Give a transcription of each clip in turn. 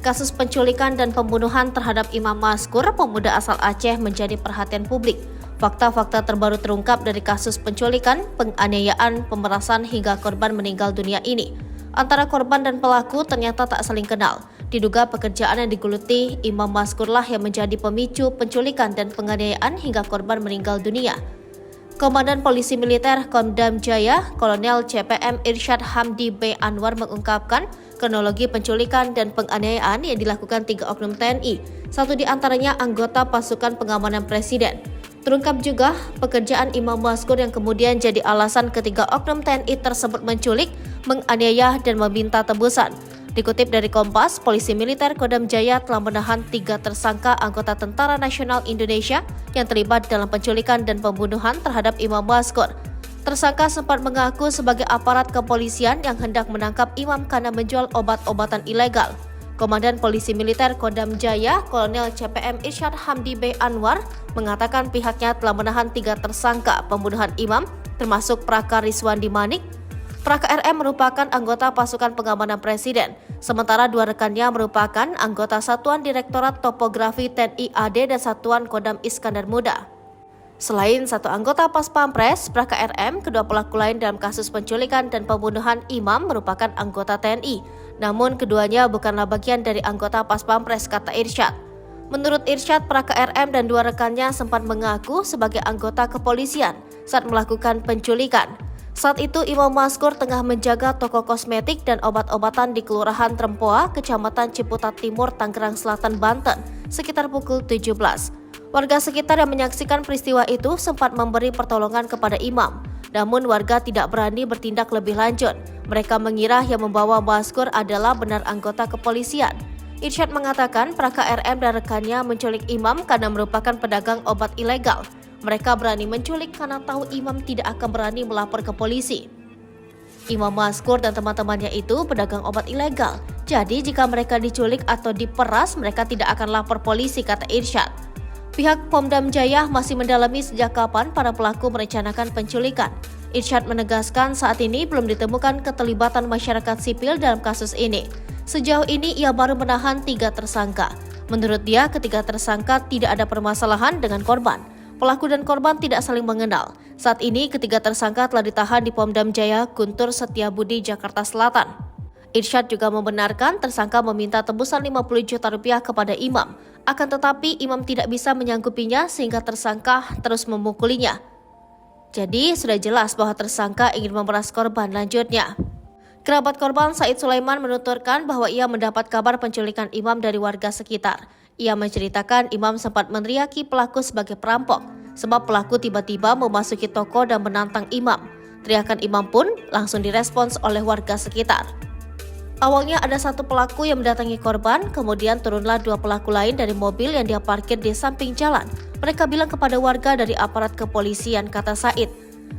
Kasus penculikan dan pembunuhan terhadap Imam Maskur, pemuda asal Aceh, menjadi perhatian publik. Fakta-fakta terbaru terungkap dari kasus penculikan, penganiayaan, pemerasan hingga korban meninggal dunia ini. Antara korban dan pelaku ternyata tak saling kenal. Diduga pekerjaan yang digeluti Imam Maskurlah yang menjadi pemicu penculikan dan penganiayaan hingga korban meninggal dunia. Komandan Polisi Militer Kodam Jaya, Kolonel CPM Irsyad Hamdi B. Anwar mengungkapkan kronologi penculikan dan penganiayaan yang dilakukan 3 oknum TNI, satu di antaranya anggota pasukan pengamanan Presiden. Terungkap juga pekerjaan Imam Maskur yang kemudian jadi alasan ketiga oknum TNI tersebut menculik, menganiaya, dan meminta tebusan. Dikutip dari Kompas, Polisi Militer Kodam Jaya telah menahan 3 tersangka anggota Tentara Nasional Indonesia yang terlibat dalam penculikan dan pembunuhan terhadap Imam Maskur. Tersangka sempat mengaku sebagai aparat kepolisian yang hendak menangkap Imam karena menjual obat-obatan ilegal. Komandan Polisi Militer Kodam Jaya, Kolonel CPM Irsyad Hamdi B. Anwar, mengatakan pihaknya telah menahan 3 tersangka pembunuhan Imam, termasuk Praka Rizwandi Manik. Praka RM merupakan anggota pasukan pengamanan Presiden, sementara 2 rekannya merupakan anggota Satuan Direktorat Topografi TNI AD dan Satuan Kodam Iskandar Muda. Selain 1 anggota Pas Pampres, Praka RM, kedua pelaku lain dalam kasus penculikan dan pembunuhan Imam merupakan anggota TNI. Namun keduanya bukanlah bagian dari anggota Pas Pampres, kata Irsyad. Menurut Irsyad, Praka RM dan 2 rekannya sempat mengaku sebagai anggota kepolisian saat melakukan penculikan. Saat itu Imam Maskur tengah menjaga toko kosmetik dan obat-obatan di Kelurahan Trempoa, Kecamatan Ciputat Timur, Tangerang Selatan, Banten, sekitar pukul 17. Warga sekitar yang menyaksikan peristiwa itu sempat memberi pertolongan kepada Imam. Namun warga tidak berani bertindak lebih lanjut. Mereka mengira yang membawa Maskur adalah benar anggota kepolisian. Irsyad mengatakan Praka RM dan rekannya menculik Imam karena merupakan pedagang obat ilegal. Mereka berani menculik karena tahu Imam tidak akan berani melapor ke polisi. Imam Maskur dan teman-temannya itu pedagang obat ilegal. Jadi jika mereka diculik atau diperas, mereka tidak akan lapor polisi, kata Irsyad. Pihak Pomdam Jaya masih mendalami sejak kapan para pelaku merencanakan penculikan. Irsyad menegaskan saat ini belum ditemukan keterlibatan masyarakat sipil dalam kasus ini. Sejauh ini ia baru menahan 3 tersangka. Menurut dia, ketiga tersangka tidak ada permasalahan dengan korban. Pelaku dan korban tidak saling mengenal. Saat ini ketiga tersangka telah ditahan di Pomdam Jaya, Guntur Setiabudi, Jakarta Selatan. Irsyad juga membenarkan tersangka meminta tebusan 50 juta rupiah kepada Imam. Akan tetapi Imam tidak bisa menyanggupinya sehingga tersangka terus memukulinya. Jadi sudah jelas bahwa tersangka ingin memeras korban, lanjutnya. Kerabat korban Said Sulaiman menuturkan bahwa ia mendapat kabar penculikan Imam dari warga sekitar. Ia menceritakan Imam sempat meneriaki pelaku sebagai perampok, sebab pelaku tiba-tiba memasuki toko dan menantang Imam. Teriakan Imam pun langsung direspons oleh warga sekitar. Awalnya ada 1 pelaku yang mendatangi korban, kemudian turunlah 2 pelaku lain dari mobil yang dia parkir di samping jalan. Mereka bilang kepada warga dari aparat kepolisian, kata Said.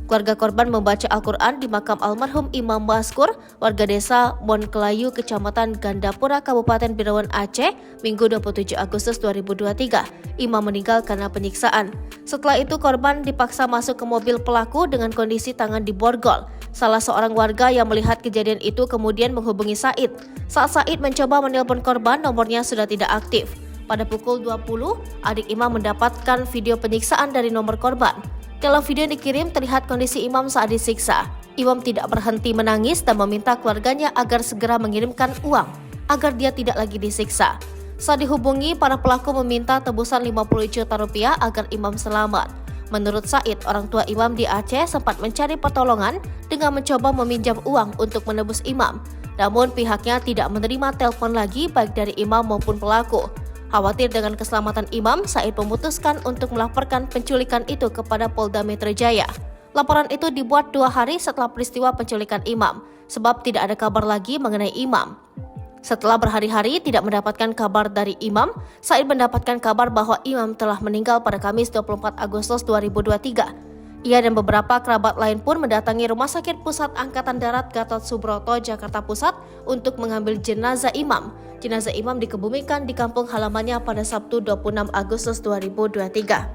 Keluarga korban membaca Al-Quran di makam almarhum Imam Maskur, warga desa Monkelayu, Kecamatan Gandapura, Kabupaten Birawan, Aceh, Minggu 27 Agustus 2023. Imam meninggal karena penyiksaan. Setelah itu korban dipaksa masuk ke mobil pelaku dengan kondisi tangan diborgol. Salah seorang warga yang melihat kejadian itu kemudian menghubungi Said. Saat Said mencoba menelpon korban, nomornya sudah tidak aktif. Pada pukul 20, adik Imam mendapatkan video penyiksaan dari nomor korban. Dalam video yang dikirim terlihat kondisi Imam saat disiksa. Imam tidak berhenti menangis dan meminta keluarganya agar segera mengirimkan uang agar dia tidak lagi disiksa. Saat dihubungi, para pelaku meminta tebusan 50 juta rupiah agar Imam selamat. Menurut Said, orang tua Imam di Aceh sempat mencari pertolongan dengan mencoba meminjam uang untuk menebus Imam. Namun pihaknya tidak menerima telepon lagi baik dari Imam maupun pelaku. Khawatir dengan keselamatan Imam, Said memutuskan untuk melaporkan penculikan itu kepada Polda Metro Jaya. Laporan itu dibuat 2 hari setelah peristiwa penculikan Imam, sebab tidak ada kabar lagi mengenai Imam. Setelah berhari-hari tidak mendapatkan kabar dari Imam, Said mendapatkan kabar bahwa Imam telah meninggal pada Kamis 24 Agustus 2023. Ia dan beberapa kerabat lain pun mendatangi Rumah Sakit Pusat Angkatan Darat Gatot Subroto, Jakarta Pusat untuk mengambil jenazah Imam. Jenazah Imam dikebumikan di kampung halamannya pada Sabtu 26 Agustus 2023.